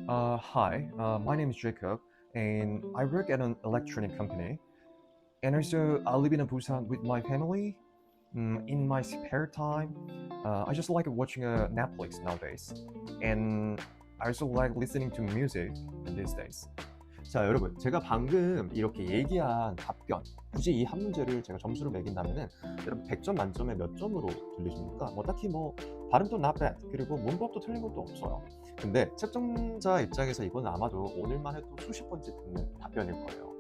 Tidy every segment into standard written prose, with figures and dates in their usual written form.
Hi, my name is Jacob, and I work at an electronic company. And also, I live in Busan with my family. In my spare time, I just like watching Netflix nowadays, and I also like listening to music in these days. 자, 여러분, 제가 방금 이렇게 얘기한 답변, 굳이 이 한 문제를 제가 점수를 매긴다면은 여러분 100점 만점에 몇 점으로 들리십니까? 딱히 발음도 not bad, 그리고 문법도 틀린 것도 없어요. 근데 채점자 입장에서 이건 아마도 오늘만 해도 수십 번째 듣는 답변일 거예요.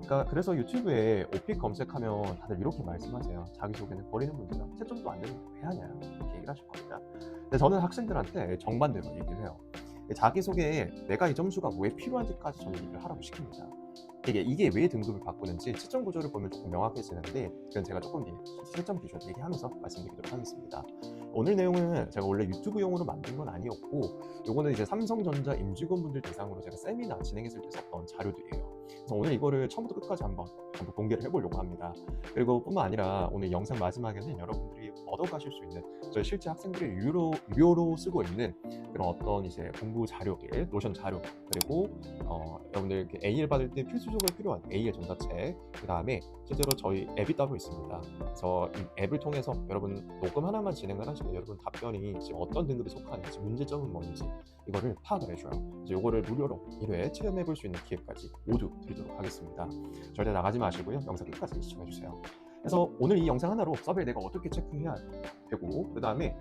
그러니까 그래서 유튜브에 오픽 검색하면 다들 이렇게 말씀하세요. 자기소개는 버리는 문제다. 채점도 안 되는데 왜 하냐, 이렇게 얘기를 하실 겁니다. 근데 저는 학생들한테 정반대로 얘기를 해요. 자기소개에 내가 이 점수가 왜 필요한지까지 저는 얘기를 하라고 시킵니다. 이게 왜 등급을 바꾸는지 채점 구조를 보면 조금 명확해지는데, 그건 제가 조금 뒤에 채점 기준 얘기하면서 말씀드리도록 하겠습니다. 오늘 내용은 제가 원래 유튜브용으로 만든 건 아니었고, 요거는 이제 삼성전자 임직원분들 대상으로 제가 세미나 진행했을 때 썼던 자료들이에요. 그래서 오늘 이거를 처음부터 끝까지 한번 공개를 해보려고 합니다. 그리고 뿐만 아니라 오늘 영상 마지막에는 여러분들이 얻어가실 수 있는 저희 실제 학생들이 유료로 쓰고 있는 그런 어떤 이제 공부 자료들, 노션 자료, 그리고 여러분들 이렇게 AL 받을 때 필수적으로 필요한 AL 전자책, 그 다음에 실제로 저희 앱이 따로 있습니다. 그래서 이 앱을 통해서 여러분 녹음 하나만 진행을 하시면 여러분 답변이 지금 어떤 등급에 속하는지, 문제점은 뭔지 이거를 파악을 해줘요. 그래서 이거를 무료로 1회 체험해볼 수 있는 기회까지 모두 드리도록 하겠습니다. 절대 나가지 마시고요. 영상 끝까지 시청해주세요. 그래서 오늘 이 영상 하나로 서베이 내가 어떻게 체크해야 되고, 그 다음에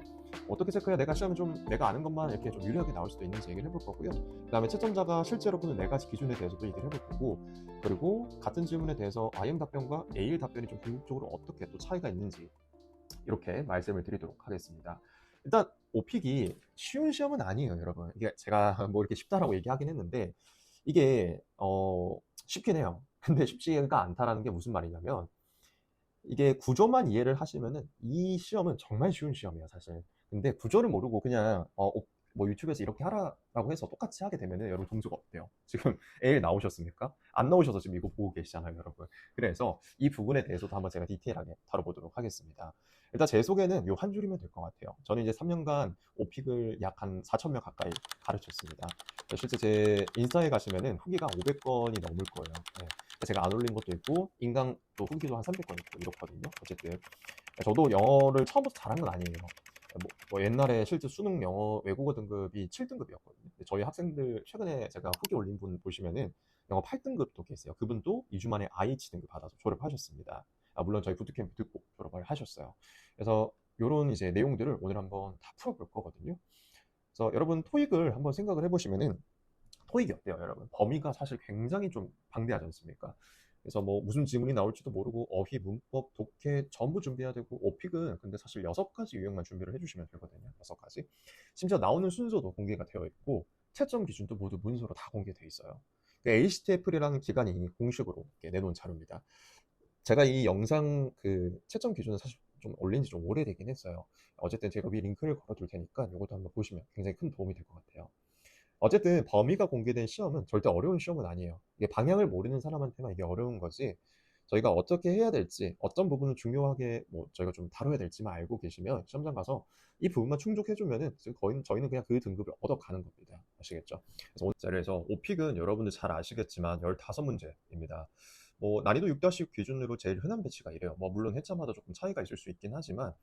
어떻게 체크해야 내가 시험에 좀 내가 아는 것만 이렇게 좀 유리하게 나올 수도 있는지 얘기를 해볼 거고요. 그 다음에 채점자가 실제로 보는 4가지 기준에 대해서도 얘기를 해볼 거고, 그리고 같은 질문에 대해서 IM 답변과 AL 답변이 좀 궁극적으로 어떻게 또 차이가 있는지 이렇게 말씀을 드리도록 하겠습니다. 일단 오픽이 쉬운 시험은 아니에요, 여러분. 이게 제가 이렇게 쉽다라고 얘기하긴 했는데 이게 쉽긴 해요. 근데 쉽지가 않다라는 게 무슨 말이냐면, 이게 구조만 이해를 하시면은 이 시험은 정말 쉬운 시험이에요, 사실. 근데 구조를 모르고 그냥 유튜브에서 이렇게 하라라고 해서 똑같이 하게 되면은 여러분 점수가 어때요? 지금 A 나오셨습니까? 안 나오셔서 지금 이거 보고 계시잖아요, 여러분. 그래서 이 부분에 대해서도 한번 제가 디테일하게 다뤄보도록 하겠습니다. 일단 제 소개는 요 한 줄이면 될 것 같아요. 저는 이제 3년간 오픽을 약 한 4천 명 가까이 가르쳤습니다. 실제 제 인스타에 가시면은 후기가 500건이 넘을 거예요. 네. 제가 안 올린 것도 있고 인강 또 후기도 한 300건 있고 이렇거든요. 어쨌든 저도 영어를 처음부터 잘한 건 아니에요. 옛날에 실제 수능 영어 외국어 등급이 7등급이었거든요. 저희 학생들 최근에 제가 후기 올린 분 보시면은 영어 8등급도 계세요. 그분도 2주 만에 IH 등급 받아서 졸업하셨습니다. 물론 저희 부트캠프 듣고 졸업을 하셨어요. 그래서 이런 이제 내용들을 오늘 한번 다 풀어볼 거거든요. 그래서 여러분 토익을 한번 생각을 해보시면은 토익이 어때요, 여러분? 범위가 사실 굉장히 좀 방대하지 않습니까? 그래서 무슨 질문이 나올지도 모르고 어휘, 문법, 독해 전부 준비해야 되고, 오픽은 근데 사실 6가지 유형만 준비를 해주시면 되거든요. 6가지. 심지어 나오는 순서도 공개가 되어 있고 채점 기준도 모두 문서로 다 공개되어 있어요. HTFL이라는 기관이 공식으로 이렇게 내놓은 자료입니다. 제가 이 영상 그 채점 기준은 사실 좀 올린 지 좀 오래되긴 했어요. 어쨌든 제가 위 링크를 걸어둘 테니까 이것도 한번 보시면 굉장히 큰 도움이 될 것 같아요. 어쨌든 범위가 공개된 시험은 절대 어려운 시험은 아니에요. 이게 방향을 모르는 사람한테만 이게 어려운 거지, 저희가 어떻게 해야 될지, 어떤 부분을 중요하게 저희가 좀 다뤄야 될지만 알고 계시면 시험장 가서 이 부분만 충족해주면은 거의 저희는 그냥 그 등급을 얻어가는 겁니다. 아시겠죠? 그래서 오늘 자리에서 오픽은 여러분들 잘 아시겠지만 15문제입니다. 난이도 6-6 기준으로 제일 흔한 배치가 이래요. 물론 해자마다 조금 차이가 있을 수 있긴 하지만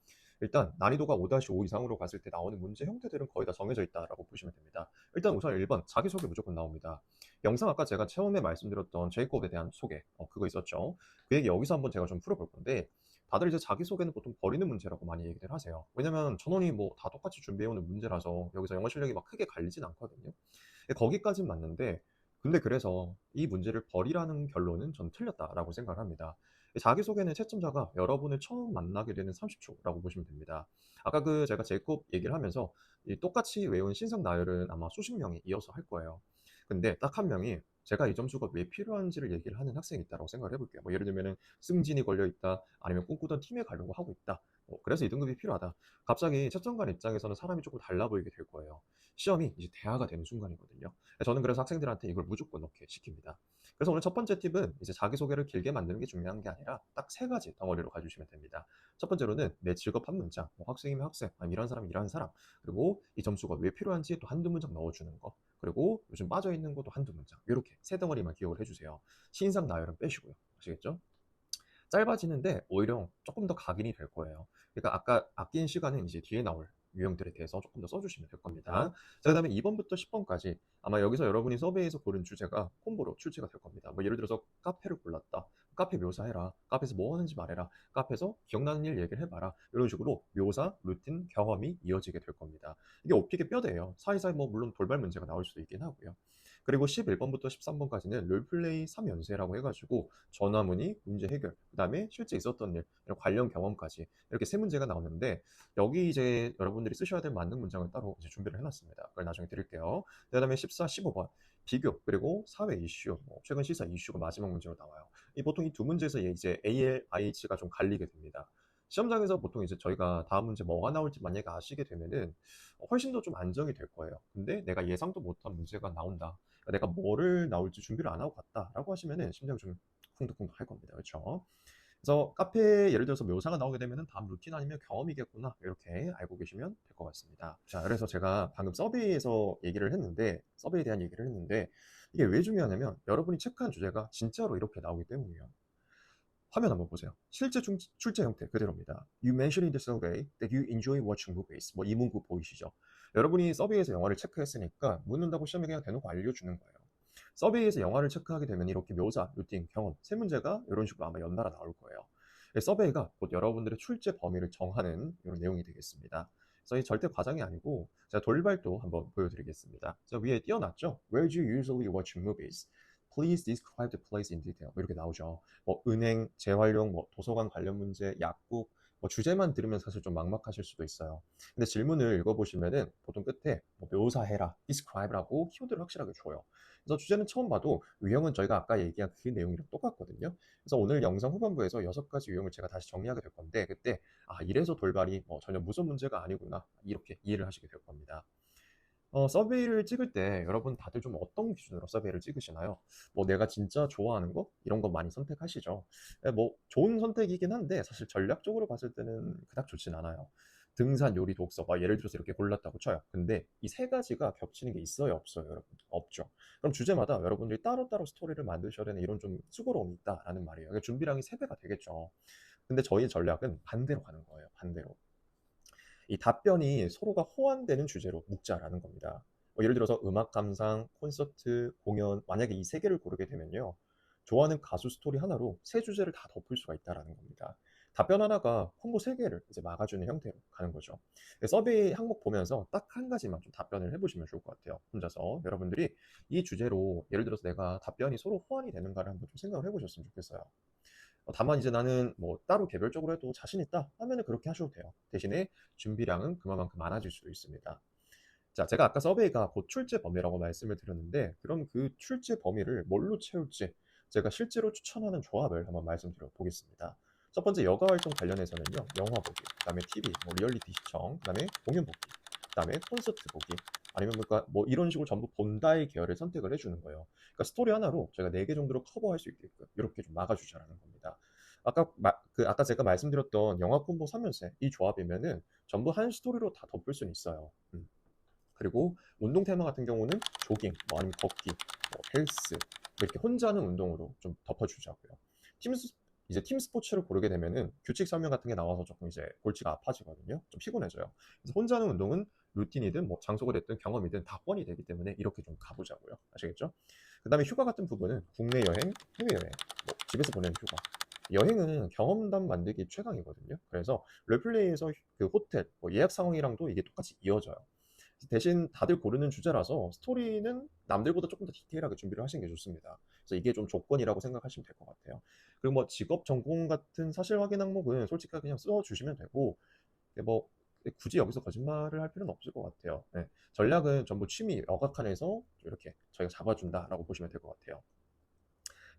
일단 난이도가 5-5 이상으로 갔을 때 나오는 문제 형태들은 거의 다 정해져 있다라고 보시면 됩니다. 일단 우선 1번 자기소개 무조건 나옵니다. 영상 아까 제가 처음에 말씀드렸던 제이콥에 대한 소개 그거 있었죠. 그 얘기 여기서 한번 제가 좀 풀어볼 건데, 다들 이제 자기소개는 보통 버리는 문제라고 많이 얘기를 하세요. 왜냐면 전원이 다 똑같이 준비해오는 문제라서 여기서 영어 실력이 막 크게 갈리진 않거든요. 거기까진 맞는데, 근데 그래서 이 문제를 버리라는 결론은 전 틀렸다라고 생각을 합니다. 자기소개는 채점자가 여러분을 처음 만나게 되는 30초라고 보시면 됩니다. 아까 제가 제이콥 얘기를 하면서 이 똑같이 외운 신상 나열은 아마 수십 명이 이어서 할 거예요. 근데 딱 한 명이 제가 이 점수가 왜 필요한지를 얘기를 하는 학생이 있다고 생각을 해볼게요. 예를 들면은 승진이 걸려 있다, 아니면 꿈꾸던 팀에 가려고 하고 있다, 그래서 이 등급이 필요하다. 갑자기 채점관 입장에서는 사람이 조금 달라 보이게 될 거예요. 시험이 이제 대화가 되는 순간이거든요. 저는 그래서 학생들한테 이걸 무조건 넣게 시킵니다. 그래서 오늘 첫 번째 팁은 이제 자기소개를 길게 만드는 게 중요한 게 아니라 딱 3가지 덩어리로 가주시면 됩니다. 첫 번째로는 내 직업 한 문장, 학생이면 학생, 아니면 이런 사람이 이런 사람, 그리고 이 점수가 왜 필요한지 또 한두 문장 넣어주는 거. 그리고 요즘 빠져있는 것도 한두 문장. 이렇게 세 덩어리만 기억을 해주세요. 신상 나열은 빼시고요. 아시겠죠? 짧아지는데 오히려 조금 더 각인이 될 거예요. 그러니까 아까 아낀 시간은 이제 뒤에 나올 유형들에 대해서 조금 더 써주시면 될 겁니다. 자, 그다음에 2번부터 10번까지 아마 여기서 여러분이 서베이에서 고른 주제가 콤보로 출제가 될 겁니다. 뭐 예를 들어서 카페를 골랐다. 카페 묘사해라. 카페에서 뭐 하는지 말해라. 카페에서 기억나는 일 얘기를 해봐라. 이런 식으로 묘사, 루틴, 경험이 이어지게 될 겁니다. 이게 오픽의 뼈대예요. 사이사이 뭐 물론 돌발 문제가 나올 수도 있긴 하고요. 그리고 11번부터 13번까지는 롤플레이 3연세라고 해가지고 전화문의, 문제 해결, 그 다음에 실제 있었던 일, 이런 관련 경험까지 이렇게 세 문제가 나오는데 여기 이제 여러분들이 쓰셔야 될 만능 문장을 따로 이제 준비를 해놨습니다. 그걸 나중에 드릴게요. 그 다음에 14, 15번 비교, 그리고 사회 이슈, 뭐 최근 시사 이슈가 마지막 문제로 나와요. 보통 이 두 문제에서 이제 AL, IH가 좀 갈리게 됩니다. 시험장에서 보통 이제 저희가 다음 문제 뭐가 나올지 만약에 아시게 되면은 훨씬 더 좀 안정이 될 거예요. 근데 내가 예상도 못한 문제가 나온다. 내가 뭐를 나올지 준비를 안 하고 갔다라고 하시면은 심장이 좀 쿵덕쿵덕 할 겁니다. 그렇죠? 그래서 카페 예를 들어서 묘사가 나오게 되면은 다음 루틴 아니면 경험이겠구나 이렇게 알고 계시면 될 것 같습니다. 자, 그래서 제가 방금 서베이에서 얘기를 했는데 서베이에 대한 얘기를 했는데 이게 왜 중요하냐면 여러분이 체크한 주제가 진짜로 이렇게 나오기 때문이에요. 화면 한번 보세요. 실제 출제 형태 그대로입니다. You mentioned in the survey that you enjoy watching movies. 뭐 이 문구 보이시죠? 여러분이 서베이에서 영화를 체크했으니까 묻는다고 시험에 그냥 대놓고 알려주는 거예요. 서베이에서 영화를 체크하게 되면 이렇게 묘사, 루틴, 경험 세 문제가 이런 식으로 아마 연달아 나올 거예요. 서베이가 곧 여러분들의 출제 범위를 정하는 이런 내용이 되겠습니다. 그래서 이 절대 과장이 아니고 제가 돌발도 한번 보여드리겠습니다. 저 위에 띄어놨죠? Where do you usually watch movies? Please describe the place in detail. 뭐 이렇게 나오죠. 뭐 은행, 재활용, 뭐 도서관 관련 문제, 약국, 뭐 주제만 들으면 사실 좀 막막하실 수도 있어요. 근데 질문을 읽어보시면은 보통 끝에 뭐 묘사해라, describe라고 키워드를 확실하게 줘요. 그래서 주제는 처음 봐도 유형은 저희가 아까 얘기한 그 내용이랑 똑같거든요. 그래서 오늘 영상 후반부에서 6가지 유형을 제가 다시 정리하게 될 건데 그때 이래서 돌발이 뭐 전혀 무슨 문제가 아니구나 이렇게 이해를 하시게 될 겁니다. 서베이를 찍을 때 여러분 다들 좀 어떤 기준으로 서베이를 찍으시나요? 뭐 내가 진짜 좋아하는 거? 이런 거 많이 선택하시죠. 뭐 좋은 선택이긴 한데 사실 전략적으로 봤을 때는 그닥 좋진 않아요. 등산, 요리, 독서, 막 예를 들어서 이렇게 골랐다고 쳐요. 근데 이 세 가지가 겹치는 게 있어요, 없어요, 여러분? 없죠. 그럼 주제마다 여러분들이 따로따로 스토리를 만드셔야 되는 이런 좀 수고로움이 있다라는 말이에요. 그러니까 준비량이 3배가 되겠죠. 근데 저희 전략은 반대로 가는 거예요, 반대로. 이 답변이 서로가 호환되는 주제로 묵자라는 겁니다. 예를 들어서 음악 감상, 콘서트, 공연, 만약에 이 세 개를 고르게 되면요. 좋아하는 가수 스토리 하나로 세 주제를 다 덮을 수가 있다라는 겁니다. 답변 하나가 콤보 세 개를 이제 막아주는 형태로 가는 거죠. 서베이 항목 보면서 딱 한 가지만 좀 답변을 해보시면 좋을 것 같아요. 혼자서 여러분들이 이 주제로 예를 들어서 내가 답변이 서로 호환이 되는가를 한번 좀 생각을 해보셨으면 좋겠어요. 다만 이제 나는 뭐 따로 개별적으로 해도 자신 있다 하면은 그렇게 하셔도 돼요. 대신에 준비량은 그만큼 많아질 수도 있습니다. 자, 제가 아까 서베이가 곧 출제 범위라고 말씀을 드렸는데 그럼 그 출제 범위를 뭘로 채울지 제가 실제로 추천하는 조합을 한번 말씀드려 보겠습니다. 첫 번째 여가 활동 관련해서는요. 영화 보기, 그다음에 TV, 뭐 리얼리티 시청, 그다음에 공연 보기, 그다음에 콘서트 보기 아니면 그러니까 뭐 이런 식으로 전부 본다의 계열을 선택을 해주는 거예요. 그러니까 스토리 하나로 저희가 4개 정도로 커버할 수 있게끔 이렇게 좀 막아주자라는 겁니다. 아까 제가 말씀드렸던 영화 콤보 3연세 이 조합이면은 전부 한 스토리로 다 덮을 수는 있어요. 그리고 운동 테마 같은 경우는 조깅, 뭐 아니면 걷기, 뭐 헬스 이렇게 혼자 하는 운동으로 좀 덮어주자고요. 이제 팀 스포츠를 고르게 되면은 규칙 설명 같은 게 나와서 조금 이제 골치가 아파지거든요. 좀 피곤해져요. 그래서 혼자 하는 운동은 루틴이든 뭐 장소가 됐든 경험이든 다 뻔히 되기 때문에 이렇게 좀 가보자고요. 아시겠죠? 그 다음에 휴가 같은 부분은 국내 여행, 해외 여행, 뭐 집에서 보내는 휴가. 여행은 경험담 만들기 최강이거든요. 그래서 롤플레이에서 그 호텔, 뭐 예약 상황이랑도 이게 똑같이 이어져요. 대신 다들 고르는 주제라서 스토리는 남들보다 조금 더 디테일하게 준비를 하시는 게 좋습니다. 그래서 이게 좀 조건이라고 생각하시면 될 것 같아요. 그리고 뭐 직업 전공 같은 사실 확인 항목은 솔직하게 그냥 써주시면 되고 뭐 굳이 여기서 거짓말을 할 필요는 없을 것 같아요. 네. 전략은 전부 취미 억압칸에서 이렇게 저희가 잡아준다라고 보시면 될 것 같아요.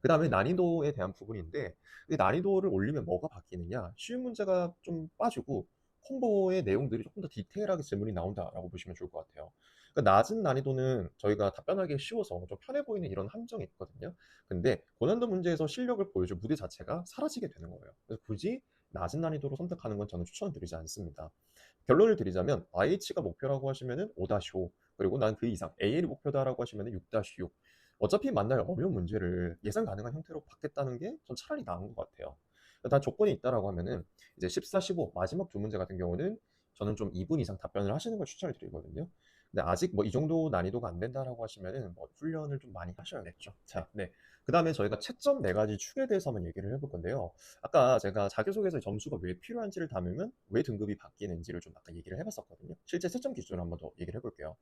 그 다음에 난이도에 대한 부분인데 이 난이도를 올리면 뭐가 바뀌느냐 쉬운 문제가 좀 빠지고 콤보의 내용들이 조금 더 디테일하게 질문이 나온다라고 보시면 좋을 것 같아요. 그러니까 낮은 난이도는 저희가 답변하기 쉬워서 좀 편해 보이는 이런 함정이 있거든요. 근데 고난도 문제에서 실력을 보여줄 무대 자체가 사라지게 되는 거예요. 그래서 굳이 낮은 난이도로 선택하는 건 저는 추천드리지 않습니다. 결론을 드리자면 IH가 목표라고 하시면은 5-5, 그리고 난 그 이상 AL이 목표다라고 하시면 6-6. 어차피 만날 어려운 문제를 예상 가능한 형태로 받겠다는 게 전 차라리 나은 것 같아요. 단 조건이 있다라고 하면은 이제 14, 15 마지막 두 문제 같은 경우는 저는 좀 2분 이상 답변을 하시는 걸 추천을 드리거든요. 근데 아직 뭐 이 정도 난이도가 안 된다라고 하시면은 뭐 훈련을 좀 많이 하셔야겠죠. 자, 네. 그다음에 저희가 채점 네 가지 축에 대해서 한번 얘기를 해볼 건데요. 아까 제가 자기소개서 점수가 왜 필요한지를 담으면 왜 등급이 바뀌는지를 좀 아까 얘기를 해봤었거든요. 실제 채점 기준을 한번 더 얘기를 해볼게요.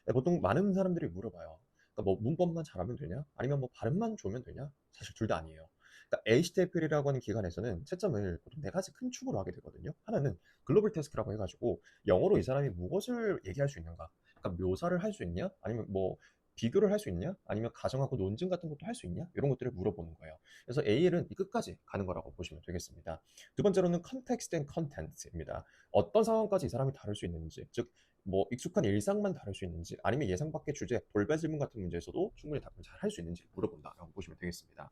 네, 보통 많은 사람들이 물어봐요. 그러니까 뭐 문법만 잘하면 되냐? 아니면 뭐 발음만 좋으면 되냐? 사실 둘 다 아니에요. 그러니까 HTFL이라고 하는 기관에서는 채점을 보통 네 가지 큰 축으로 하게 되거든요. 하나는 글로벌 태스크라고 해가지고 영어로 이 사람이 무엇을 얘기할 수 있는가? 그러니까 묘사를 할 수 있냐? 아니면 뭐 비교를 할 수 있냐? 아니면 가정하고 논증 같은 것도 할 수 있냐? 이런 것들을 물어보는 거예요. 그래서 AL은 이 끝까지 가는 거라고 보시면 되겠습니다. 두 번째로는 context and content입니다. 어떤 상황까지 이 사람이 다룰 수 있는지, 즉 뭐 익숙한 일상만 다룰 수 있는지, 아니면 예상 밖의 주제, 돌발 질문 같은 문제에서도 충분히 답을 잘 할 수 있는지 물어본다라고 보시면 되겠습니다.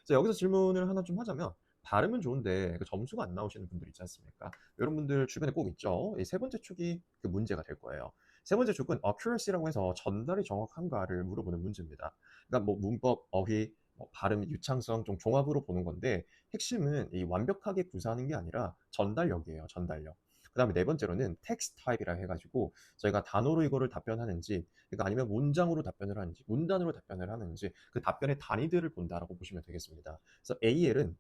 자, 여기서 질문을 하나 좀 하자면, 발음은 좋은데 그 점수가 안 나오시는 분들 있지 않습니까? 이런 분들 주변에 꼭 있죠. 이 세 번째 축이 그 문제가 될 거예요. 세 번째 축은 accuracy라고 해서 전달이 정확한가를 물어보는 문제입니다. 그러니까 뭐 문법, 어휘, 뭐 발음, 유창성 좀 종합으로 보는 건데, 핵심은 이 완벽하게 구사하는 게 아니라 전달력이에요. 전달력. 그 다음에 네 번째로는 텍스트 타입이라 해가지고 저희가 단어로 이거를 답변하는지, 그러니까 아니면 문장으로 답변을 하는지, 문단으로 답변을 하는지, 그 답변의 단위들을 본다라고 보시면 되겠습니다. 그래서 AL은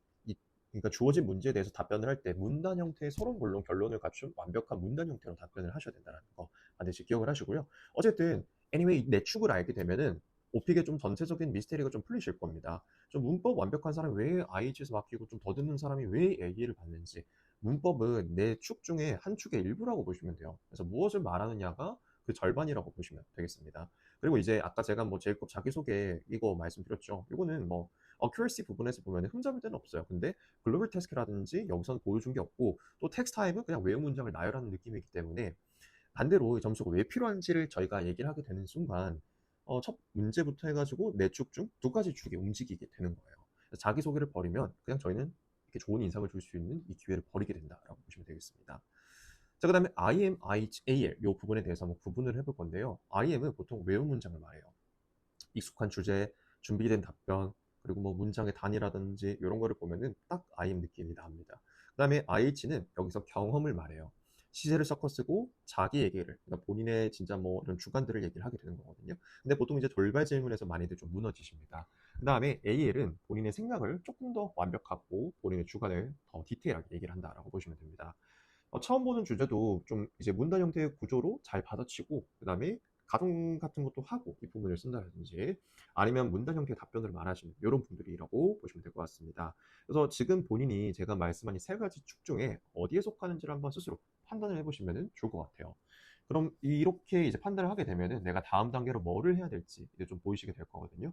그러니까 주어진 문제에 대해서 답변을 할 때 문단 형태의 서론, 본론, 결론을 갖춘 완벽한 문단 형태로 답변을 하셔야 된다는 거 반드시 기억을 하시고요. 어쨌든 anyway 내 축을 알게 되면은 오픽의 좀 전체적인 미스테리가 좀 풀리실 겁니다. 좀 문법 완벽한 사람이 왜 IH에서 맡기고 좀 더듬는 사람이 왜 AE를 받는지, 문법은 내 축 중에 한 축의 일부라고 보시면 돼요. 그래서 무엇을 말하느냐가 그 절반이라고 보시면 되겠습니다. 그리고 이제 아까 제가 뭐 제일컵 자기소개 이거 말씀드렸죠. 이거는 뭐 어큐러시 부분에서 보면 흠잡을 데는 없어요. 근데 글로벌 태스크라든지 여기서는 보여준 게 없고, 또 텍스트 타입은 그냥 외운 문장을 나열하는 느낌이기 때문에 반대로 이 점수가 왜 필요한지를 저희가 얘기를 하게 되는 순간 첫 문제부터 해가지고 네 축 중 두 가지 축이 움직이게 되는 거예요. 그래서 자기소개를 버리면 그냥 저희는 이렇게 좋은 인상을 줄 수 있는 이 기회를 버리게 된다라고 보시면 되겠습니다. 자, 그 다음에 IM, IHAL 이 부분에 대해서 한번 구분을 해볼 건데요. IM은 보통 외운 문장을 말해요. 익숙한 주제, 준비된 답변, 그리고 뭐 문장의 단위라든지 이런 거를 보면은 딱 IM 느낌이 납니다. 그 다음에 IH는 여기서 경험을 말해요. 시제를 섞어 쓰고 자기 얘기를, 그러니까 본인의 진짜 뭐 이런 주관들을 얘기를 하게 되는 거거든요. 근데 보통 이제 돌발 질문에서 많이들 좀 무너지십니다. 그 다음에 AL은 본인의 생각을 조금 더 완벽하고 본인의 주관을 더 디테일하게 얘기를 한다라고 보시면 됩니다. 처음 보는 주제도 좀 이제 문단 형태의 구조로 잘 받아치고, 그 다음에 가정 같은 것도 하고 이 부분을 쓴다든지, 아니면 문단 형태의 답변을 말하시는 이런 분들이라고 보시면 될 것 같습니다. 그래서 지금 본인이 제가 말씀한 이 세 가지 축 중에 어디에 속하는지를 한번 스스로 판단을 해보시면 좋을 것 같아요. 그럼 이렇게 이제 판단을 하게 되면은 내가 다음 단계로 뭐를 해야 될지 이제 좀 보이시게 될 거거든요.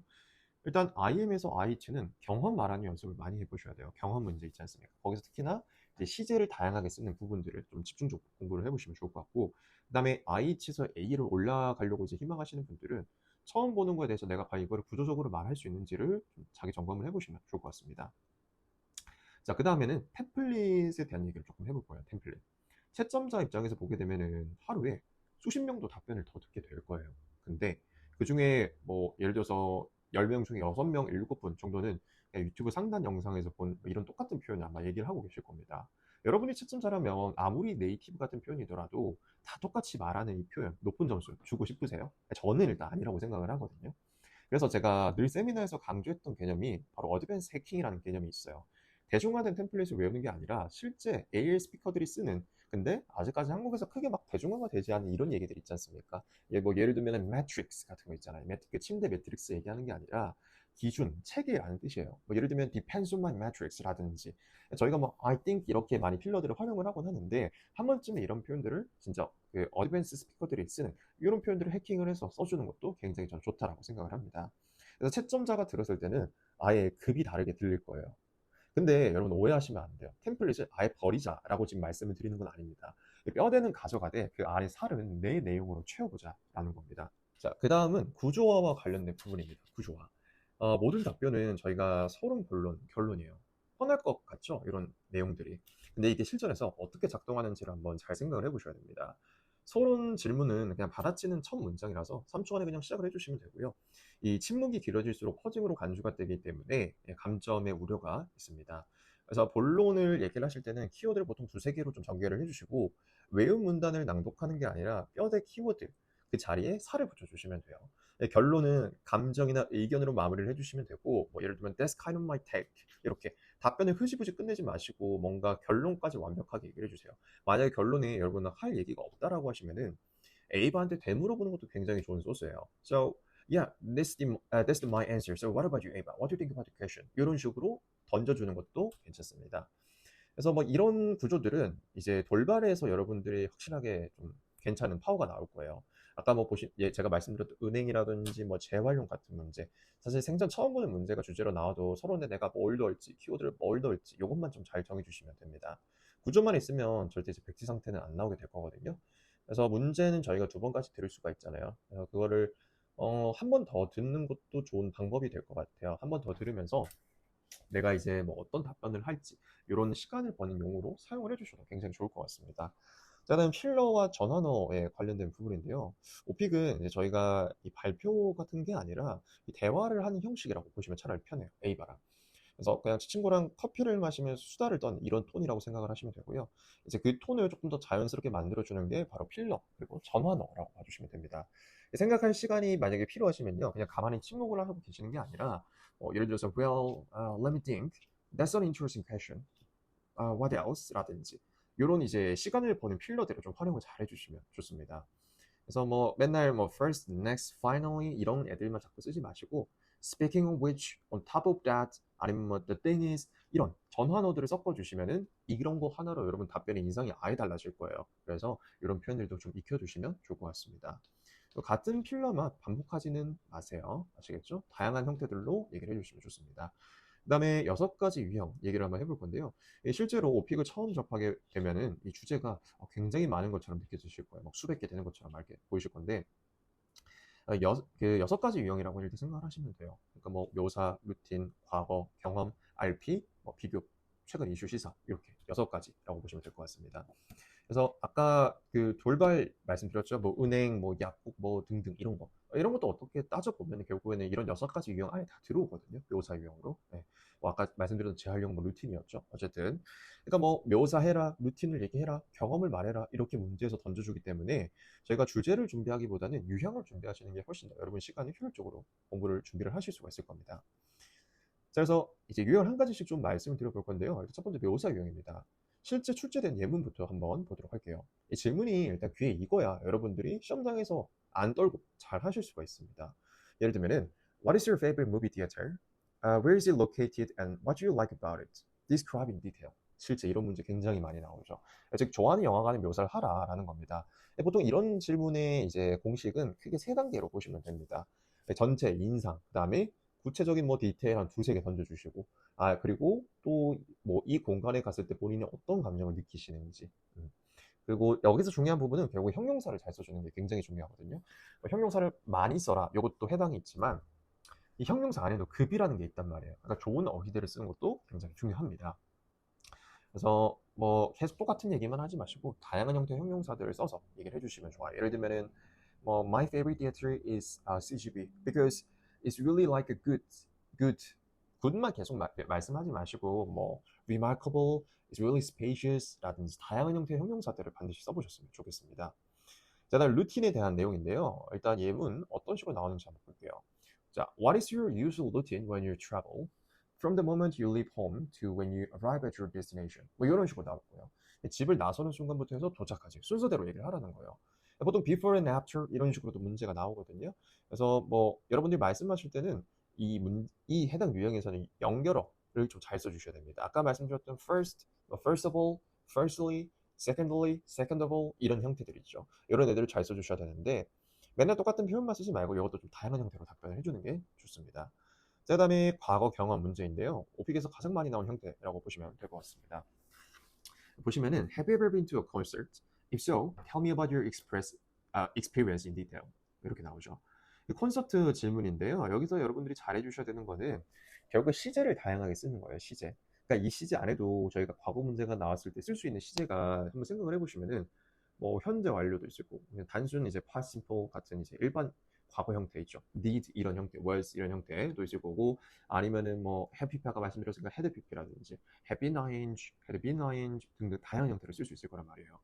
일단 IM에서 IH는 경험 말하는 연습을 많이 해보셔야 돼요. 경험 문제 있지 않습니까? 거기서 특히나 이제 시제를 다양하게 쓰는 부분들을 좀 집중적으로 공부를 해보시면 좋을 것 같고, 그 다음에 IH에서 A를 올라가려고 이제 희망하시는 분들은 처음 보는 거에 대해서 내가 과연 이거를 구조적으로 말할 수 있는지를 좀 자기 점검을 해보시면 좋을 것 같습니다. 자, 그 다음에는 템플릿에 대한 얘기를 조금 해볼 거예요. 템플릿. 채점자 입장에서 보게 되면은 하루에 수십 명도 답변을 더 듣게 될 거예요. 근데 그 중에 뭐 예를 들어서 10명 중에 6명, 7분 정도는 그냥 유튜브 상단 영상에서 본 이런 똑같은 표현을 아마 얘기를 하고 계실 겁니다. 여러분이 채점자라면 아무리 네이티브 같은 표현이더라도 다 똑같이 말하는 이 표현 높은 점수 주고 싶으세요? 저는 일단 아니라고 생각을 하거든요. 그래서 제가 늘 세미나에서 강조했던 개념이 바로 어드밴스 해킹이라는 개념이 있어요. 대중화된 템플릿을 외우는 게 아니라 실제 AL 스피커들이 쓰는, 근데 아직까지 한국에서 크게 막 대중화가 되지 않은 이런 얘기들 있지 않습니까? 뭐 예를 들면 매트릭스 같은 거 있잖아요. 그 침대 매트릭스 얘기하는 게 아니라 기준, 체계라는 뜻이에요. 뭐 예를 들면 depends on my matrix라든지, 저희가 뭐 I think 이렇게 많이 필러들을 활용을 하곤 하는데, 한 번쯤에 이런 표현들을 진짜 그 어드밴스 스피커들이 쓰는 이런 표현들을 해킹을 해서 써주는 것도 굉장히 저는 좋다라고 생각을 합니다. 그래서 채점자가 들었을 때는 아예 급이 다르게 들릴 거예요. 근데 여러분 오해하시면 안 돼요. 템플릿을 아예 버리자라고 지금 말씀을 드리는 건 아닙니다. 뼈대는 가져가되 그 안에 살은 내 내용으로 채워보자라는 겁니다. 자, 그 다음은 구조화와 관련된 부분입니다. 구조화. 모든 답변은 저희가 서론, 본론, 결론이에요. 뻔할 것 같죠? 이런 내용들이. 근데 이게 실전에서 어떻게 작동하는지를 한번 잘 생각을 해보셔야 됩니다. 서론 질문은 그냥 받아치는 첫 문장이라서 3초 안에 그냥 시작을 해주시면 되고요. 이 침묵이 길어질수록 퍼즐으로 간주가 되기 때문에 감점의 우려가 있습니다. 그래서 본론을 얘기를 하실 때는 키워드를 보통 두세 개로 좀 전개를 해주시고 외운 문단을 낭독하는 게 아니라 뼈대 키워드 그 자리에 살을 붙여주시면 돼요. 결론은 감정이나 의견으로 마무리를 해주시면 되고 뭐 예를 들면 That's kind of my take 이렇게 답변을 흐지부지 끝내지 마시고 뭔가 결론까지 완벽하게 얘기를 해주세요. 만약에 결론에 여러분은 할 얘기가 없다라고 하시면은 A반한테 되물어보는 것도 굉장히 좋은 소스예요. So yeah, that's my answer. So what about you, Ava? What do you think about the question? 이런 식으로 던져주는 것도 괜찮습니다. 그래서 뭐 이런 구조들은 이제 돌발에서 여러분들이 확실하게 좀 괜찮은 파워가 나올 거예요. 아까 뭐 제가 말씀드렸던 은행이라든지 뭐 재활용 같은 문제, 사실 생전 처음 보는 문제가 주제로 나와도 서론에 내가 뭘 넣을지, 키워드를 뭘 넣을지 이것만 좀 잘 정해주시면 됩니다. 구조만 있으면 절대 이제 백지 상태는 안 나오게 될 거거든요. 그래서 문제는 저희가 두 번까지 들을 수가 있잖아요. 그래서 그거를 한 번 더 듣는 것도 좋은 방법이 될 것 같아요. 한 번 더 들으면서 내가 이제 뭐 어떤 답변을 할지 이런 시간을 버는 용어로 사용을 해주셔도 굉장히 좋을 것 같습니다. 자, 다음 필러와 전환어에 관련된 부분인데요. 오픽은 이제 저희가 이 발표 같은 게 아니라 이 대화를 하는 형식이라고 보시면 차라리 편해요. A바랑. 그래서 그냥 친구랑 커피를 마시면서 수다를 떠는 이런 톤이라고 생각을 하시면 되고요. 이제 그 톤을 조금 더 자연스럽게 만들어주는 게 바로 필러 그리고 전환어라고 봐주시면 됩니다. 생각할 시간이 만약에 필요하시면요, 그냥 가만히 침묵을 하고 계시는 게 아니라 예를 들어서 let me think. That's an interesting question. What else? 라든지 이런 이제 시간을 버는 필러들을 좀 활용을 잘 해주시면 좋습니다. 그래서 뭐 맨날 뭐 first, next, finally 이런 애들만 자꾸 쓰지 마시고 speaking of which, on top of that, 아니면 뭐 the thing is 이런 전환어들을 섞어주시면은 이런 거 하나로 여러분 답변의 인상이 아예 달라질 거예요. 그래서 이런 표현들도 좀 익혀두시면 좋을 것 같습니다. 같은 필러만 반복하지는 마세요. 아시겠죠? 다양한 형태들로 얘기를 해주시면 좋습니다. 그 다음에 6가지 유형 얘기를 한번 해볼 건데요. 실제로 오픽을 처음 접하게 되면은 이 주제가 굉장히 많은 것처럼 느껴지실 거예요. 막 수백 개 되는 것처럼 이렇게 보이실 건데, 그 6가지 유형이라고 이렇게 생각을 하시면 돼요. 그러니까 뭐 묘사, 루틴, 과거, 경험, RP, 뭐 비교, 최근 이슈 시사 이렇게 6가지라고 보시면 될 것 같습니다. 그래서 아까 그 돌발 말씀드렸죠. 뭐 은행, 뭐 약국, 뭐 등등 이런 것도 어떻게 따져보면 결국에는 이런 6가지 유형 안에 다 들어오거든요. 묘사 유형으로. 네. 뭐 아까 말씀드렸던 재활용 뭐 루틴이었죠. 어쨌든 그러니까 뭐 묘사해라, 루틴을 얘기해라, 경험을 말해라 이렇게 문제에서 던져주기 때문에 저희가 주제를 준비하기보다는 유형을 준비하시는 게 훨씬 더 여러분 시간이 효율적으로 공부를 준비를 하실 수가 있을 겁니다. 자, 그래서 이제 유형 한 가지씩 좀 말씀을 드려볼 건데요. 일단 첫 번째 묘사 유형입니다. 실제 출제된 예문부터 한번 보도록 할게요. 이 질문이 일단 귀에 익어야 여러분들이 시험장에서 안 떨고 잘 하실 수가 있습니다. 예를 들면은 What is your favorite movie theater? Where is it located and what do you like about it? Describe in detail. 실제 이런 문제 굉장히 많이 나오죠. 즉 좋아하는 영화관의 묘사를 하라라는 겁니다. 보통 이런 질문의 이제 공식은 크게 3단계로 보시면 됩니다. 전체 인상, 그다음에 구체적인 뭐 디테일 한 두세 개 던져주시고, 그리고 또 뭐 이 공간에 갔을 때 본인이 어떤 감정을 느끼시는지. 그리고 여기서 중요한 부분은 결국 형용사를 잘 써주는 게 굉장히 중요하거든요. 형용사를 많이 써라. 이것도 해당이 있지만, 이 형용사 안에도 급이라는 게 있단 말이에요. 그러니까 좋은 어휘들을 쓰는 것도 굉장히 중요합니다. 그래서 뭐 계속 똑같은 얘기만 하지 마시고 다양한 형태의 형용사들을 써서 얘기를 해주시면 좋아요. 예를 들면은 뭐 My favorite theater is CGV because it's really like a good good만 계속 말씀하지 마시고 뭐 remarkable, it's really spacious 라든지 다양한 형태의 형용사들을 반드시 써보셨으면 좋겠습니다. 자, 다음 루틴에 대한 내용인데요. 일단 예문 어떤 식으로 나오는지 한번 볼게요. 자, What is your usual routine when you travel? From the moment you leave home to when you arrive at your destination. 뭐 이런 식으로 나왔고요. 집을 나서는 순간부터 해서 도착까지 순서대로 얘기를 하라는 거예요. 보통 before and after 이런 식으로도 문제가 나오거든요. 그래서 뭐 여러분들이 말씀하실 때는 이 해당 유형에서는 연결어를 좀 잘 써주셔야 됩니다. 아까 말씀드렸던 first, first of all, firstly, secondly, second of all 이런 형태들 있죠. 이런 애들을 잘 써주셔야 되는데 맨날 똑같은 표현만 쓰지 말고 이것도 좀 다양한 형태로 답변을 해주는 게 좋습니다. 그 다음에 과거 경험 문제인데요. 오픽에서 가장 많이 나온 형태라고 보시면 될 것 같습니다. 보시면은 Have you ever been to a concert? If so, tell me about your experience in detail. 이렇게 나오죠. 콘서트 질문인데요. 여기서 여러분들이 잘해주셔야 되는 거는 결국 시제를 다양하게 쓰는 거예요. 시제. 그러니까 이 시제 안에도 저희가 과거 문제가 나왔을 때 쓸 수 있는 시제가 한번 생각을 해보시면은 뭐 현재 완료도 있을 거고 그냥 단순 이제 past simple 같은 이제 일반 과거 형태 있죠. did 이런 형태, was 이런 형태도 있을 거고 아니면은 뭐 have pp가 말씀드렸으니까 had pp라든지 have been ing, had been ing 등등 다양한 형태로 쓸 수 있을 거란 말이에요.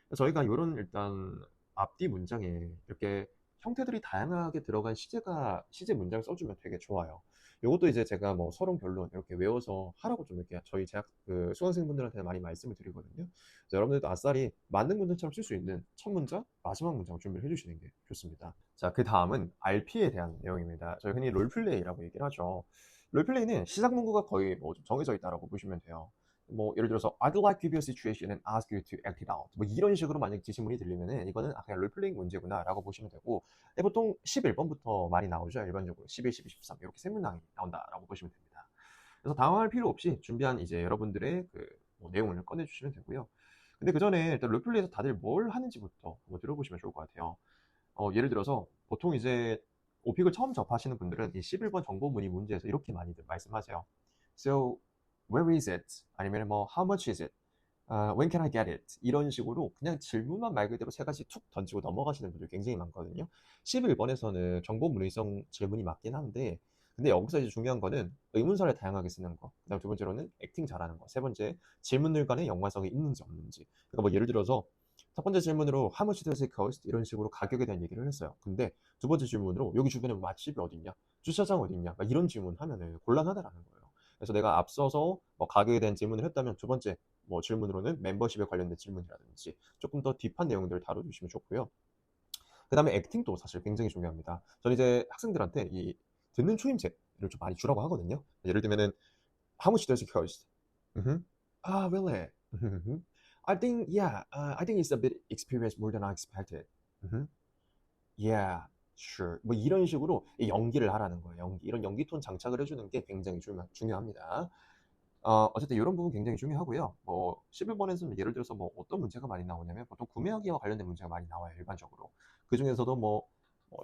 그래서 저희가 이런 일단 앞뒤 문장에 이렇게 형태들이 다양하게 들어간 시제 문장을 써주면 되게 좋아요. 이것도 이제 제가 뭐 서론 결론 이렇게 외워서 하라고 좀 이렇게 저희 재학 그 수강생분들한테 많이 말씀을 드리거든요. 그래서 여러분들도 아싸리 만능 문장처럼 쓸 수 있는 첫 문장, 마지막 문장을 준비를 해주시는 게 좋습니다. 자, 그 다음은 RP에 대한 내용입니다. 저희 흔히 롤플레이라고 얘기를 하죠. 롤플레이는 시작 문구가 거의 뭐 좀 정해져 있다라고 보시면 돼요. 뭐 예를 들어서 I'd like to give you a situation and ask you to act it out. 뭐 이런 식으로 만약 지시문이 들리면은 이거는 그냥 롤플레잉 문제구나라고 보시면 되고 보통 11번부터 많이 나오죠. 일반적으로 11, 12, 13 이렇게 세 문항이 나온다라고 보시면 됩니다. 그래서 당황할 필요 없이 준비한 이제 여러분들의 그뭐 내용을 꺼내주시면 되고요. 근데 그 전에 일단 롤플레이에서 다들 뭘 하는지부터 한번 들어보시면 좋을 것 같아요. 예를 들어서 보통 이제 오픽을 처음 접하시는 분들은 이 11번 정보문의 문제에서 이렇게 많이들 말씀하세요. So where is it? 아니면 뭐 how much is it? when can I get it? 이런 식으로 그냥 질문만 말 그대로 세 가지 툭 던지고 넘어가시는 분들 굉장히 많거든요. 11번에서는 정보 문의성 질문이 맞긴 한데 근데 여기서 이제 중요한 거는 의문사를 다양하게 쓰는 거. 그다음 두 번째로는 액팅 잘하는 거. 세 번째 질문들 간의 연관성이 있는지 없는지. 그러니까 뭐 예를 들어서 첫 번째 질문으로 how much does it cost? 이런 식으로 가격에 대한 얘기를 했어요. 근데 두 번째 질문으로 여기 주변에 맛집이 어딨냐? 주차장 어딨냐? 막 이런 질문 하면은 곤란하다라는 거예요. 그래서 내가 앞서서 뭐 가격에 대한 질문을 했다면 두 번째 뭐 질문으로는 멤버십에 관련된 질문이라든지 조금 더 딥한 내용들을 다뤄주시면 좋고요. 그 다음에 액팅도 사실 굉장히 중요합니다. 저는 이제 학생들한테 이 듣는 초임새를 좀 많이 주라고 하거든요. 예를 들면은 How much does it cost? Ah, really? I think yeah. I think it's a bit experienced more than I expected. Mhm. Yeah, sure. 뭐 이런 식으로 이 연기를 하라는 거예요. 연기. 이런 연기 톤 장착을 해주는 게 굉장히 중요합니다. 어쨌든 이런 부분 굉장히 중요하고요. 뭐 11번에서는 예를 들어서 뭐 어떤 문제가 많이 나오냐면 보통 구매하기와 관련된 문제가 많이 나와요. 일반적으로. 그 중에서도 뭐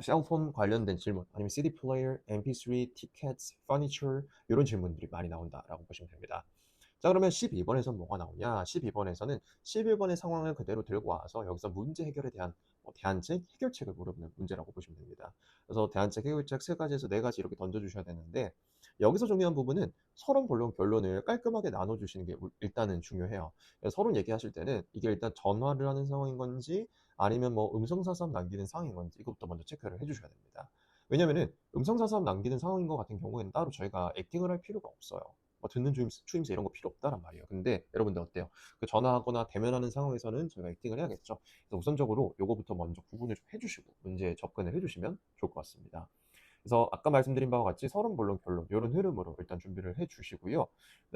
셀폰 관련된 질문, 아니면 CD 플레이어, MP3, 티켓, 퍼니처 이런 질문들이 많이 나온다라고 보시면 됩니다. 자, 그러면 12번에서 뭐가 나오냐? 12번에서는 11번의 상황을 그대로 들고 와서 여기서 문제 해결에 대한 대안책, 해결책을 물어보는 문제라고 보시면 됩니다. 그래서 대안책, 해결책 세 가지에서 네 가지 이렇게 던져주셔야 되는데 여기서 중요한 부분은 서론, 본론, 결론을 깔끔하게 나눠주시는 게 일단은 중요해요. 서론 얘기하실 때는 이게 일단 전화를 하는 상황인 건지 아니면 뭐 음성사서함 남기는 상황인 건지 이것부터 먼저 체크를 해주셔야 됩니다. 왜냐면은 음성사서함 남기는 상황인 것 같은 경우에는 따로 저희가 액팅을 할 필요가 없어요. 뭐 듣는 추임새 이런 거 필요 없다란 말이에요. 근데 여러분들 어때요? 그 전화하거나 대면하는 상황에서는 저희가 액팅을 해야겠죠. 그래서 우선적으로 요거부터 먼저 구분을 좀 해주시고 문제에 접근을 해주시면 좋을 것 같습니다. 그래서 아까 말씀드린 바와 같이 서론, 본론, 결론 이런 흐름으로 일단 준비를 해주시고요.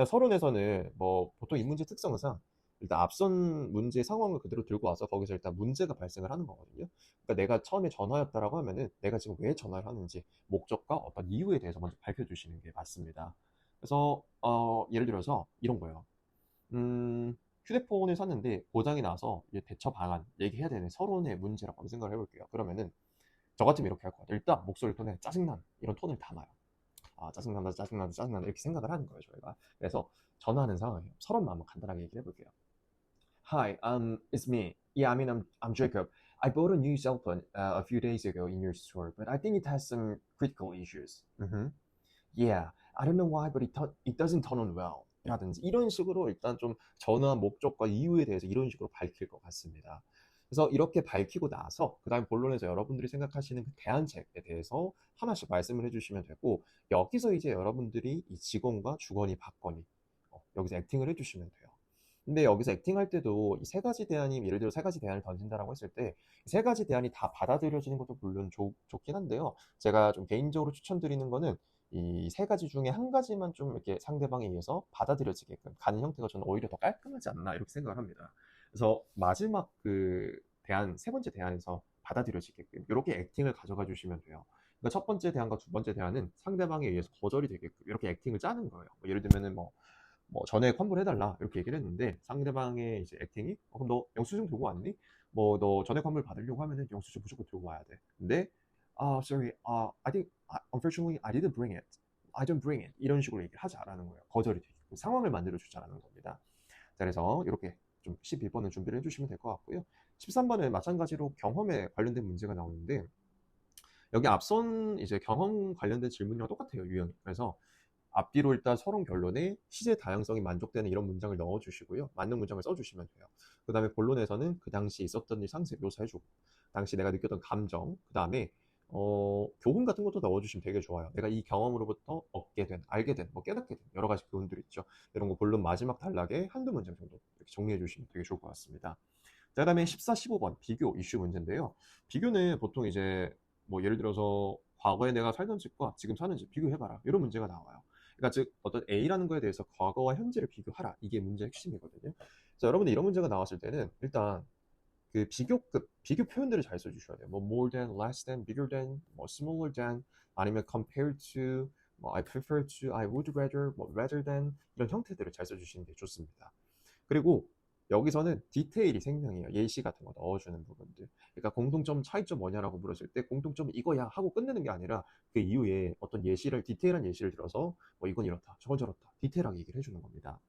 서론에서는 뭐 보통 이 문제 특성상 일단 앞선 문제 상황을 그대로 들고 와서 거기서 일단 문제가 발생을 하는 거거든요. 그러니까 내가 처음에 전화였다라고 하면은 내가 지금 왜 전화를 하는지 목적과 어떤 이유에 대해서 먼저 밝혀주시는 게 맞습니다. 그래서 예를 들어서 이런 거예요. 휴대폰을 샀는데 고장이 나서 이제 대처 방안 얘기해야 되는 서론의 문제라고 한번 생각을 해볼게요. 그러면은 저 같으면 이렇게 할 것 같아요. 일단 목소리 톤에 짜증난 이런 톤을 담아요. 아, 짜증난다, 짜증난다, 짜증난다 이렇게 생각을 하는 거예요, 저희가. 그래서 전화하는 상황이에요. 서론만 한번 간단하게 얘기를 해볼게요. Hi, it's me. Yeah, I mean, I'm Jacob. I bought a new cell phone a few days ago in your store, but I think it has some critical issues. Yeah, I don't know why, but it doesn't turn on well. 라든지 이런 식으로 일단 좀 전화 목적과 이유에 대해서 이런 식으로 밝힐 것 같습니다. 그래서 이렇게 밝히고 나서 그 다음 본론에서 여러분들이 생각하시는 그 대안책에 대해서 하나씩 말씀을 해주시면 되고 여기서 이제 여러분들이 이 직원과 주거니 받거니 여기서 액팅을 해주시면 돼요. 근데 여기서 액팅할 때도 이 세 가지 대안이 예를 들어 세 가지 대안을 던진다라고 했을 때 세 가지 대안이 다 받아들여지는 것도 물론 좋긴 한데요. 제가 좀 개인적으로 추천드리는 거는 이 세 가지 중에 한 가지만 좀 이렇게 상대방에 의해서 받아들여지게끔 가는 형태가 저는 오히려 더 깔끔하지 않나 이렇게 생각을 합니다. 그래서 마지막 그 대안, 세 번째 대안에서 받아들여지게끔 이렇게 액팅을 가져가 주시면 돼요. 그러니까 첫 번째 대안과 두 번째 대안은 상대방에 의해서 거절이 되게끔 이렇게 액팅을 짜는 거예요. 뭐 예를 들면은 뭐 전에 환불해달라 이렇게 얘기를 했는데 상대방의 이제 액팅이 그럼 너 영수증 들고 왔니? 뭐 너 전액 환불 받으려고 하면은 영수증 무조건 들고 와야 돼. 근데 sorry, I think unfortunately I didn't bring it. I don't bring it. 이런 식으로 얘기를 하자라는 거예요. 거절이 되게끔 상황을 만들어 주자라는 겁니다. 자, 그래서 이렇게 좀 12번을 준비를 해주시면 될 것 같고요. 13번은 마찬가지로 경험에 관련된 문제가 나오는데 여기 앞선 이제 경험 관련된 질문이랑 똑같아요, 유형이. 그래서 앞뒤로 일단 서론 결론에 시제 다양성이 만족되는 이런 문장을 넣어주시고요. 맞는 문장을 써주시면 돼요. 그 다음에 본론에서는 그 당시 있었던 일 상세 묘사해주고, 당시 내가 느꼈던 감정, 그 다음에 교훈 같은 것도 넣어주시면 되게 좋아요. 내가 이 경험으로부터 얻게 된, 알게 된, 뭐 깨닫게 된 여러 가지 교훈들 있죠. 이런 거 본론 마지막 단락에 한두 문장 정도 이렇게 정리해 주시면 되게 좋을 것 같습니다. 자, 그다음에 14, 15번 비교 이슈 문제인데요. 비교는 보통 이제 뭐 예를 들어서 과거에 내가 살던 집과 지금 사는 집 비교해봐라 이런 문제가 나와요. 그러니까 즉 어떤 A라는 거에 대해서 과거와 현재를 비교하라, 이게 문제의 핵심이거든요. 자, 여러분들 이런 문제가 나왔을 때는 일단 그 비교급 비교 표현들을 잘 써주셔야 돼요. 뭐 more than, less than, bigger than, 뭐 smaller than, 아니면 compared to, 뭐 I prefer to, I would rather, 뭐 rather than, 이런 형태들을 잘 써주시는 게 좋습니다. 그리고 여기서는 디테일이 생명이에요. 예시 같은 거 넣어주는 부분들. 그러니까 공통점, 차이점 뭐냐라고 물었을 때 공통점 이거야 하고 끝내는 게 아니라 그 이후에 어떤 예시를, 디테일한 예시를 들어서 뭐 이건 이렇다, 저건 저렇다, 디테일하게 얘기를 해주는 겁니다.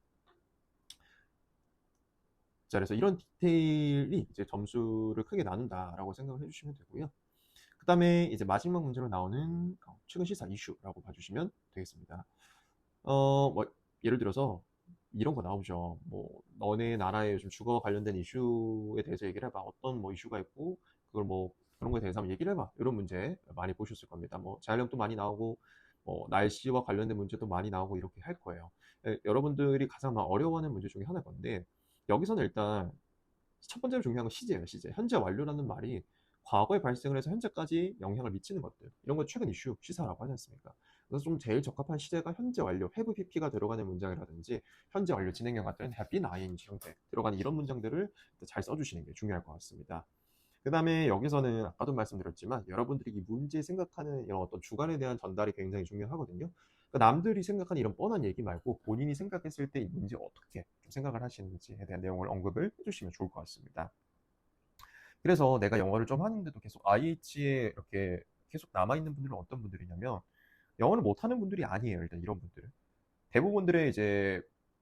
자, 그래서 이런 디테일이 이제 점수를 크게 나눈다라고 생각을 해주시면 되고요. 그 다음에 이제 마지막 문제로 나오는 최근 시사 이슈라고 봐주시면 되겠습니다. 뭐 예를 들어서 이런 거 나오죠. 뭐 너네 나라의 좀 주거와 관련된 이슈에 대해서 얘기를 해봐. 어떤 뭐 이슈가 있고 그걸 뭐 그런 거에 대해서 한번 얘기를 해봐. 이런 문제 많이 보셨을 겁니다. 뭐 자연력도 많이 나오고 뭐 날씨와 관련된 문제도 많이 나오고 이렇게 할 거예요. 여러분들이 가장 어려워하는 문제 중에 하나인 건데 여기서는 일단 첫 번째로 중요한 건 시제예요. 시제. 현재 완료라는 말이 과거에 발생을 해서 현재까지 영향을 미치는 것들, 이런 걸 최근 이슈 시사라고 하지 않습니까? 그래서 좀 제일 적합한 시제가 현재 완료, have pp가 들어가는 문장이라든지 현재 완료 진행형 같은 have been ing 형태 들어가는 이런 문장들을 잘 써주시는 게 중요할 것 같습니다. 그 다음에 여기서는 아까도 말씀드렸지만 여러분들이 이 문제 생각하는 이런 어떤 주관에 대한 전달이 굉장히 중요하거든요. 그러니까 남들이 생각하는 이런 뻔한 얘기 말고 본인이 생각했을 때 이 문제 어떻게 좀 생각을 하시는지에 대한 내용을 언급을 해주시면 좋을 것 같습니다. 그래서 내가 영어를 좀 하는데도 계속 IH에 이렇게 계속 남아있는 분들은 어떤 분들이냐면 영어를 못하는 분들이 아니에요. 일단 이런 분들은 대부분들의 이제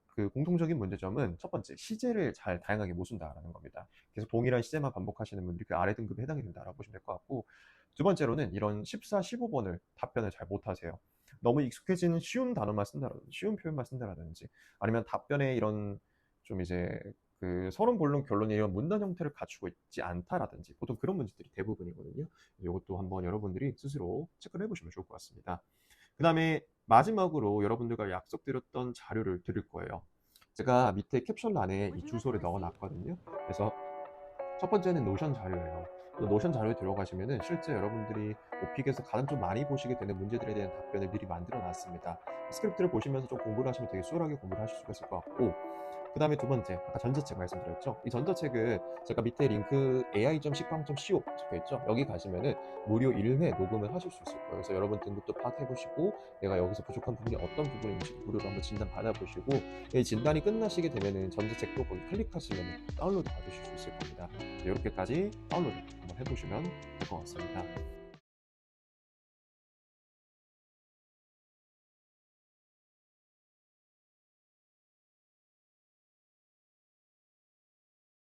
그 공통적인 문제점은 첫 번째 시제를 잘 다양하게 못 쓴다라는 겁니다. 계속 동일한 시제만 반복하시는 분들이 그 아래 등급에 해당이 된다라고 보시면 될 것 같고, 두 번째로는 이런 14, 15번을 답변을 잘 못하세요. 너무 익숙해진 쉬운 단어만 쓴다라든지 쉬운 표현만 쓴다라든지 아니면 답변에 이런 좀 이제 그 서론 본론 결론이 이런 문단 형태를 갖추고 있지 않다라든지 보통 그런 문제들이 대부분이거든요. 이것도 한번 여러분들이 스스로 체크를 해보시면 좋을 것 같습니다. 그 다음에 마지막으로 여러분들과 약속드렸던 자료를 드릴 거예요. 제가 밑에 캡션란에 이 주소를 넣어놨거든요. 그래서 첫 번째는 노션 자료예요. 노션 자료에 들어가시면은 실제 여러분들이 오픽에서 가장 좀 많이 보시게 되는 문제들에 대한 답변을 미리 만들어 놨습니다. 스크립트를 보시면서 좀 공부를 하시면 되게 수월하게 공부를 하실 수가 있을 것 같고, 그 다음에 두 번째, 아까 전자책 말씀드렸죠? 이 전자책은 제가 밑에 링크 ai.식빵.co 적혀있죠? 여기 가시면은 무료 1회 녹음을 하실 수 있을 거예요. 그래서 여러분 등급도 파악해보시고 내가 여기서 부족한 부분이 어떤 부분인지 무료로 한번 진단 받아보시고, 이 진단이 끝나시게 되면은 전자책도 거기 클릭하시면 다운로드 받으실 수 있을 겁니다. 이렇게까지 다운로드 한번 해보시면 될 것 같습니다.